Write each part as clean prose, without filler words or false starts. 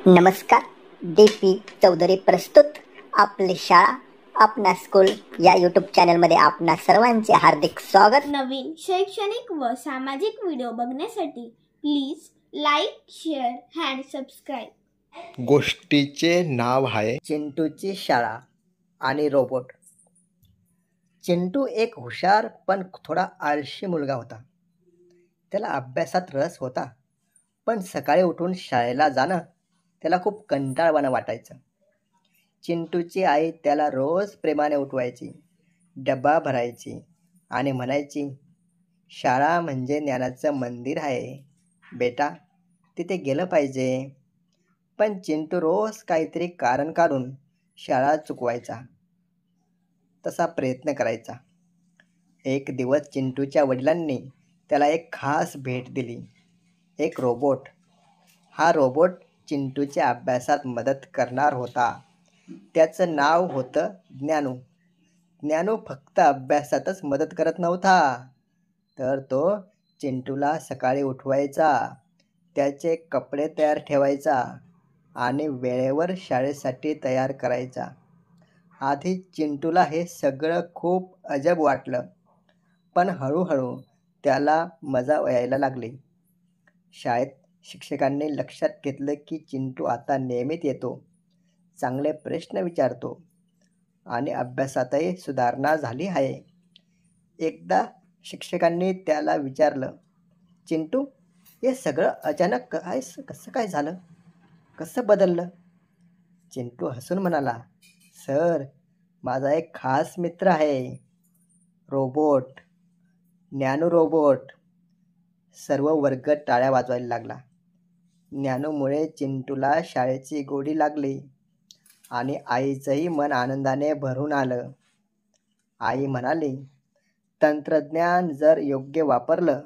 नमस्कार. DP चौधरी प्रस्तुत आपली शाळा आपणा स्कूल या यूट्यूब चॅनलमध्ये आपणा सर्वांचे हार्दिक स्वागत. नवीन शैक्षणिक व सामाजिक व्हिडिओ बघण्यासाठी please like, share and subscribe. गोष्टीचे नाव आहे चिंटूची शाळा आणि रोबोट. चिंटू एक हुशार पण थोडा आळशी मुलगा होता. त्याला अभ्यासात रस होता, पण सकाळी उठून शाळेला जाणं त्याला खूप कंटाळवाणं वाटायचं. चिंटूची आई त्याला रोज प्रेमाने उठवायची, डबा भरायची आणि म्हणायची, शाळा म्हणजे ज्ञानाचं मंदिर आहे बेटा, तिथे गेलं पाहिजे. पण चिंटू रोज काहीतरी कारण काढून शाळा चुकवायचा. तसा प्रयत्न करायचा. एक दिवस चिंटूच्या वडिलांनी त्याला एक खास भेट दिली, एक रोबोट. हा रोबोट चिंटूच्या अभ्यासात मदत करणार होता. त्याचं नाव होतं ज्ञानू. ज्ञानू फक्त अभ्यासातच मदत करत नव्हता, तर तो चिंटूला सकाळी उठवायचा, त्याचे कपडे तयार ठेवायचा आणि वेळेवर शाळेसाठी तयार करायचा. आधी चिंटूला हे सगळं खूप अजब वाटलं, पण हळूहळू त्याला मजा यायला लागली. शाळेत शिक्षकांनी लक्षात घेतलं की चिंटू आता नियमित येतो, चांगले प्रश्न विचारतो आणि अभ्यासातही सुधारणा झाली आहे. एकदा शिक्षकांनी त्याला विचारलं, चिंटू, हे सगळं अचानक कसं काय झालं? कसं बदललं? चिंटू हसून म्हणाला, सर, माझा एक खास मित्र आहे, रोबोट, ज्ञानू रोबोट. सर्व वर्ग टाळ्या वाजवायला लागला. ज्ञानूमुळे चिंटूला शाळेची गोडी लागली आणि आईचंही मन आनंदाने भरून आलं. आई म्हणाली, तंत्रज्ञान जर योग्य वापरलं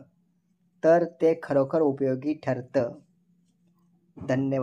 तर ते खरोखर उपयोगी ठरतं. धन्यवाद.